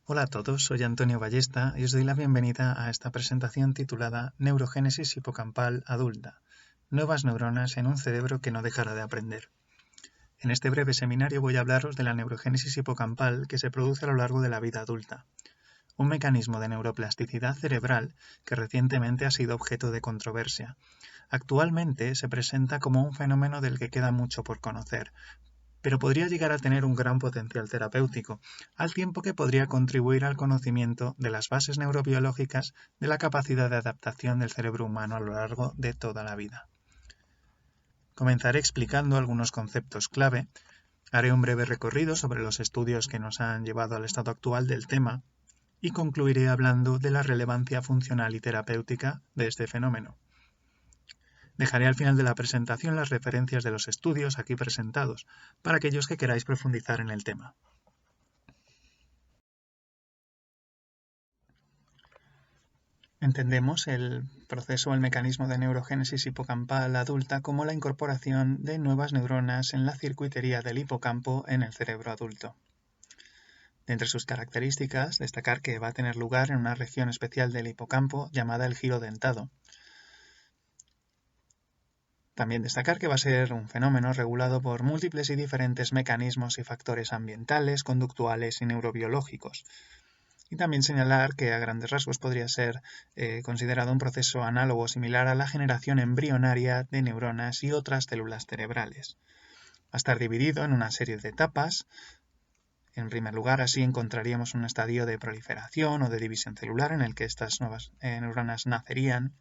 Hola a todos, soy Antonio Ballesta y os doy la bienvenida a esta presentación titulada Neurogénesis hipocampal adulta, nuevas neuronas en un cerebro que no dejará de aprender. En este breve seminario voy a hablaros de la neurogénesis hipocampal que se produce a lo largo de la vida adulta, un mecanismo de neuroplasticidad cerebral que recientemente ha sido objeto de controversia. Actualmente se presenta como un fenómeno del que queda mucho por conocer, pero podría llegar a tener un gran potencial terapéutico, al tiempo que podría contribuir al conocimiento de las bases neurobiológicas de la capacidad de adaptación del cerebro humano a lo largo de toda la vida. Comenzaré explicando algunos conceptos clave, haré un breve recorrido sobre los estudios que nos han llevado al estado actual del tema y concluiré hablando de la relevancia funcional y terapéutica de este fenómeno. Dejaré al final de la presentación las referencias de los estudios aquí presentados, para aquellos que queráis profundizar en el tema. Entendemos el proceso o el mecanismo de neurogénesis hipocampal adulta como la incorporación de nuevas neuronas en la circuitería del hipocampo en el cerebro adulto. De entre sus características, destacar que va a tener lugar en una región especial del hipocampo llamada el giro dentado. También destacar que va a ser un fenómeno regulado por múltiples y diferentes mecanismos y factores ambientales, conductuales y neurobiológicos. Y también señalar que a grandes rasgos podría ser considerado un proceso análogo o similar a la generación embrionaria de neuronas y otras células cerebrales. Va a estar dividido en una serie de etapas. En primer lugar, así encontraríamos un estadio de proliferación o de división celular en el que estas nuevas neuronas nacerían.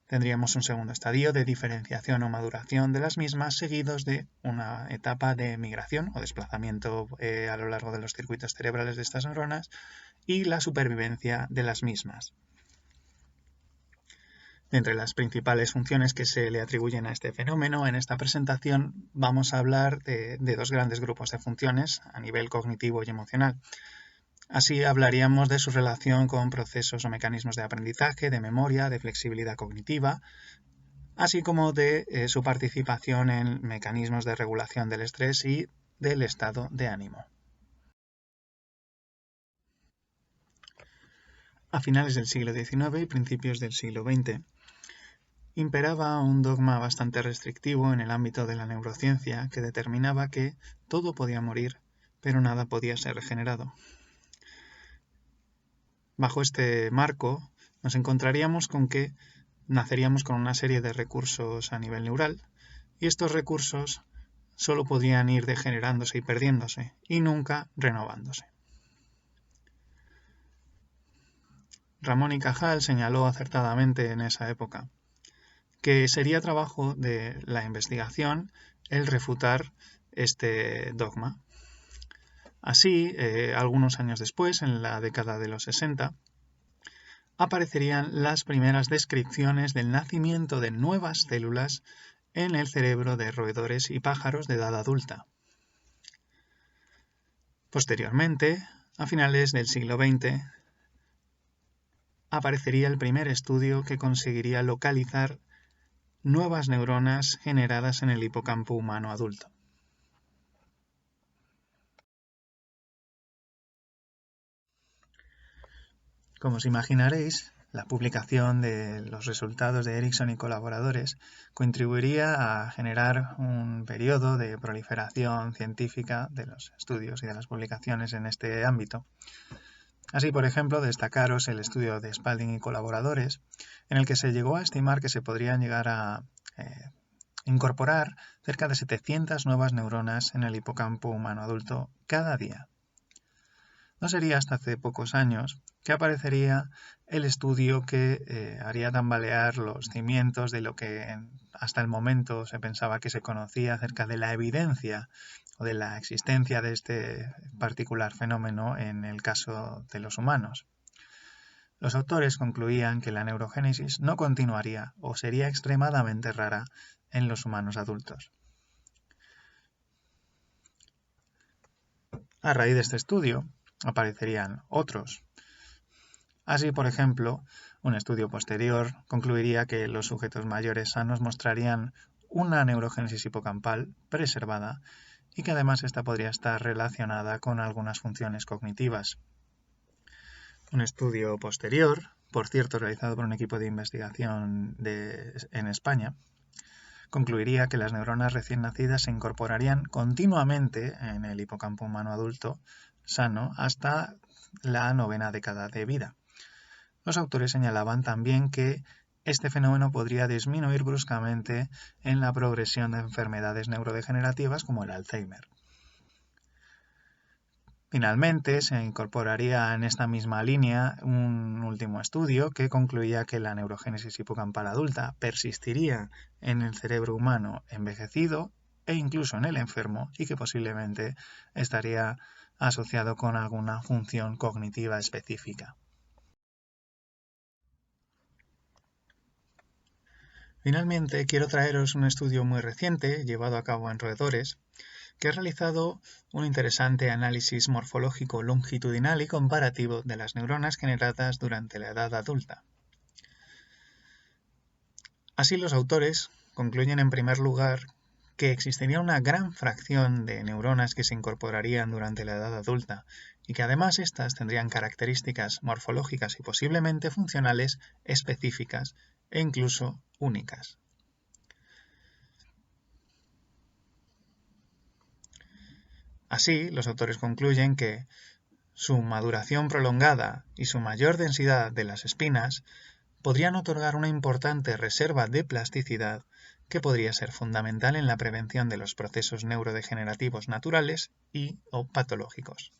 Tendríamos un segundo estadio de diferenciación o maduración de las mismas, seguidos de una etapa de migración o desplazamiento a lo largo de los circuitos cerebrales de estas neuronas y la supervivencia de las mismas. De entre las principales funciones que se le atribuyen a este fenómeno, en esta presentación vamos a hablar de dos grandes grupos de funciones a nivel cognitivo y emocional. Así hablaríamos de su relación con procesos o mecanismos de aprendizaje, de memoria, de flexibilidad cognitiva, así como de su participación en mecanismos de regulación del estrés y del estado de ánimo. A finales del siglo XIX y principios del siglo XX, imperaba un dogma bastante restrictivo en el ámbito de la neurociencia que determinaba que todo podía morir, pero nada podía ser regenerado. Bajo este marco, nos encontraríamos con que naceríamos con una serie de recursos a nivel neural, y estos recursos solo podrían ir degenerándose y perdiéndose, y nunca renovándose. Ramón y Cajal señaló acertadamente en esa época que sería trabajo de la investigación el refutar este dogma. Así, algunos años después, en la década de los 60, aparecerían las primeras descripciones del nacimiento de nuevas células en el cerebro de roedores y pájaros de edad adulta. Posteriormente, a finales del siglo XX, aparecería el primer estudio que conseguiría localizar nuevas neuronas generadas en el hipocampo humano adulto. Como os imaginaréis, la publicación de los resultados de Erickson y colaboradores contribuiría a generar un periodo de proliferación científica de los estudios y de las publicaciones en este ámbito. Así, por ejemplo, destacaros el estudio de Spalding y colaboradores, en el que se llegó a estimar que se podrían llegar a incorporar cerca de 700 nuevas neuronas en el hipocampo humano adulto cada día. No sería hasta hace pocos años que aparecería el estudio que haría tambalear los cimientos de lo que hasta el momento se pensaba que se conocía acerca de la evidencia o de la existencia de este particular fenómeno en el caso de los humanos. Los autores concluían que la neurogénesis no continuaría o sería extremadamente rara en los humanos adultos. A raíz de este estudio aparecerían otros. Así, por ejemplo, un estudio posterior concluiría que los sujetos mayores sanos mostrarían una neurogénesis hipocampal preservada y que además esta podría estar relacionada con algunas funciones cognitivas. Un estudio posterior, por cierto realizado por un equipo de investigación en España, concluiría que las neuronas recién nacidas se incorporarían continuamente en el hipocampo humano adulto sano hasta la 9ª década de vida. Los autores señalaban también que este fenómeno podría disminuir bruscamente en la progresión de enfermedades neurodegenerativas como el Alzheimer. Finalmente, se incorporaría en esta misma línea un último estudio que concluía que la neurogénesis hipocampal adulta persistiría en el cerebro humano envejecido e incluso en el enfermo y que posiblemente estaría asociado con alguna función cognitiva específica. Finalmente, quiero traeros un estudio muy reciente llevado a cabo en roedores que ha realizado un interesante análisis morfológico longitudinal y comparativo de las neuronas generadas durante la edad adulta. Así, los autores concluyen en primer lugar que existiría una gran fracción de neuronas que se incorporarían durante la edad adulta y que además éstas tendrían características morfológicas y posiblemente funcionales específicas e incluso únicas. Así, los autores concluyen que su maduración prolongada y su mayor densidad de las espinas podrían otorgar una importante reserva de plasticidad que podría ser fundamental en la prevención de los procesos neurodegenerativos naturales y o patológicos.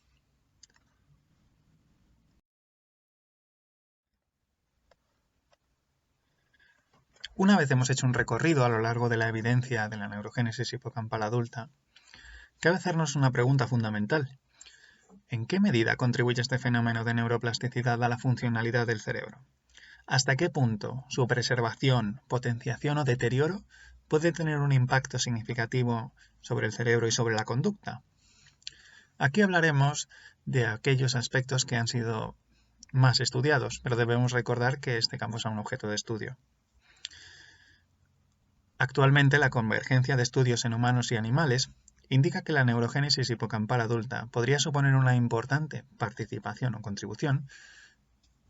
Una vez hemos hecho un recorrido a lo largo de la evidencia de la neurogénesis hipocampal adulta, cabe hacernos una pregunta fundamental. ¿En qué medida contribuye este fenómeno de neuroplasticidad a la funcionalidad del cerebro? ¿Hasta qué punto su preservación, potenciación o deterioro puede tener un impacto significativo sobre el cerebro y sobre la conducta? Aquí hablaremos de aquellos aspectos que han sido más estudiados, pero debemos recordar que este campo es un objeto de estudio. Actualmente, la convergencia de estudios en humanos y animales indica que la neurogénesis hipocampal adulta podría suponer una importante participación o contribución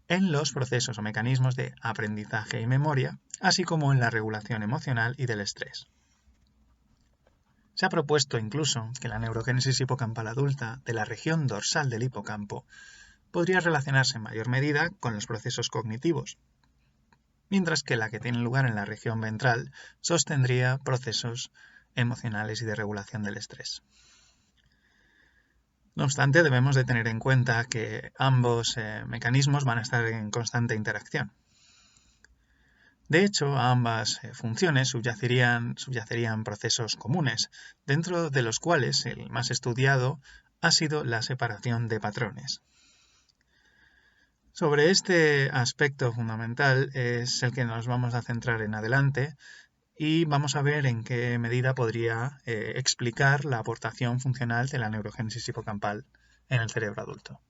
en los procesos o mecanismos de aprendizaje y memoria, así como en la regulación emocional y del estrés. Se ha propuesto incluso que la neurogénesis hipocampal adulta de la región dorsal del hipocampo podría relacionarse en mayor medida con los procesos cognitivos, mientras que la que tiene lugar en la región ventral sostendría procesos emocionales y de regulación del estrés. No obstante, debemos de tener en cuenta que ambos mecanismos van a estar en constante interacción. De hecho, a ambas funciones subyacerían procesos comunes, dentro de los cuales el más estudiado ha sido la separación de patrones. Sobre este aspecto fundamental es el que nos vamos a centrar en adelante y vamos a ver en qué medida podría explicar la aportación funcional de la neurogénesis hipocampal en el cerebro adulto.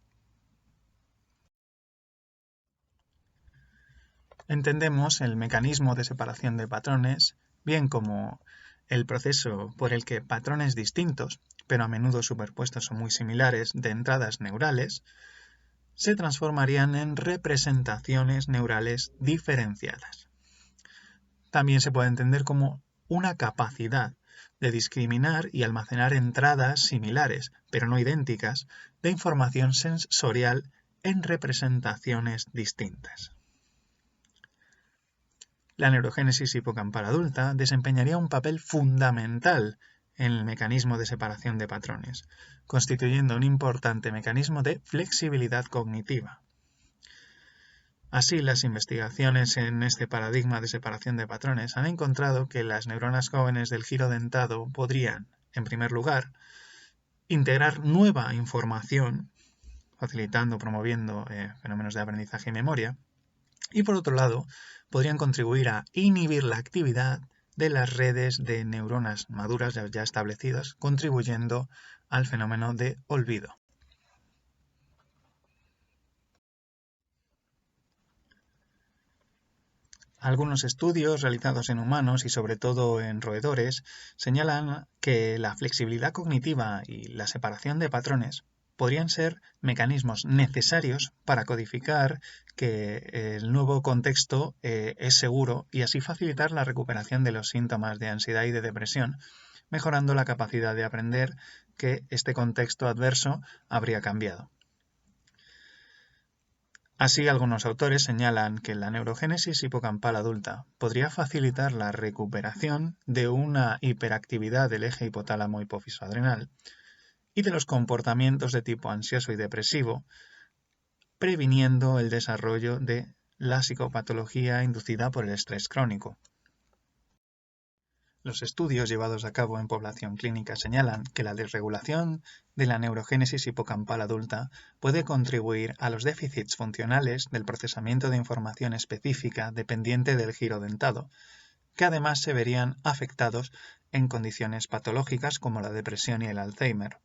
Entendemos el mecanismo de separación de patrones bien como el proceso por el que patrones distintos, pero a menudo superpuestos o muy similares, de entradas neurales, se transformarían en representaciones neurales diferenciadas. También se puede entender como una capacidad de discriminar y almacenar entradas similares, pero no idénticas, de información sensorial en representaciones distintas. La neurogénesis hipocampal adulta desempeñaría un papel fundamental en el mecanismo de separación de patrones, constituyendo un importante mecanismo de flexibilidad cognitiva. Así, las investigaciones en este paradigma de separación de patrones han encontrado que las neuronas jóvenes del giro dentado podrían, en primer lugar, integrar nueva información, facilitando o promoviendo fenómenos de aprendizaje y memoria, y por otro lado, podrían contribuir a inhibir la actividad de las redes de neuronas maduras ya establecidas, contribuyendo al fenómeno de olvido. Algunos estudios realizados en humanos y sobre todo en roedores señalan que la flexibilidad cognitiva y la separación de patrones podrían ser mecanismos necesarios para codificar que el nuevo contexto es seguro y así facilitar la recuperación de los síntomas de ansiedad y de depresión, mejorando la capacidad de aprender que este contexto adverso habría cambiado. Así, algunos autores señalan que la neurogénesis hipocampal adulta podría facilitar la recuperación de una hiperactividad del eje hipotálamo hipófiso adrenal y de los comportamientos de tipo ansioso y depresivo, previniendo el desarrollo de la psicopatología inducida por el estrés crónico. Los estudios llevados a cabo en población clínica señalan que la desregulación de la neurogénesis hipocampal adulta puede contribuir a los déficits funcionales del procesamiento de información específica dependiente del giro dentado, que además se verían afectados en condiciones patológicas como la depresión y el Alzheimer.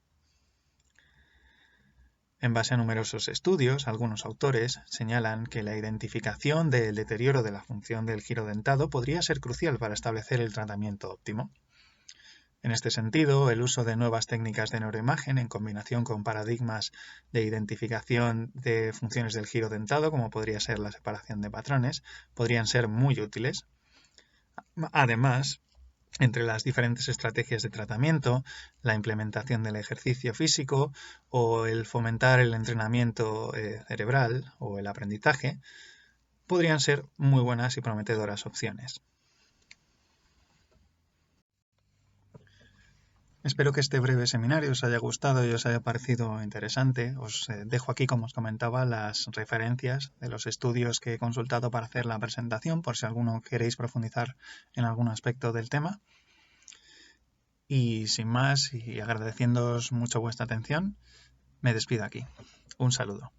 En base a numerosos estudios, algunos autores señalan que la identificación del deterioro de la función del giro dentado podría ser crucial para establecer el tratamiento óptimo. En este sentido, el uso de nuevas técnicas de neuroimagen en combinación con paradigmas de identificación de funciones del giro dentado, como podría ser la separación de patrones, podrían ser muy útiles. Además, entre las diferentes estrategias de tratamiento, la implementación del ejercicio físico o el fomentar el entrenamiento cerebral o el aprendizaje, podrían ser muy buenas y prometedoras opciones. Espero que este breve seminario os haya gustado y os haya parecido interesante. Os dejo aquí, como os comentaba, las referencias de los estudios que he consultado para hacer la presentación, por si alguno queréis profundizar en algún aspecto del tema. Y sin más, y agradeciéndoos mucho vuestra atención, me despido aquí. Un saludo.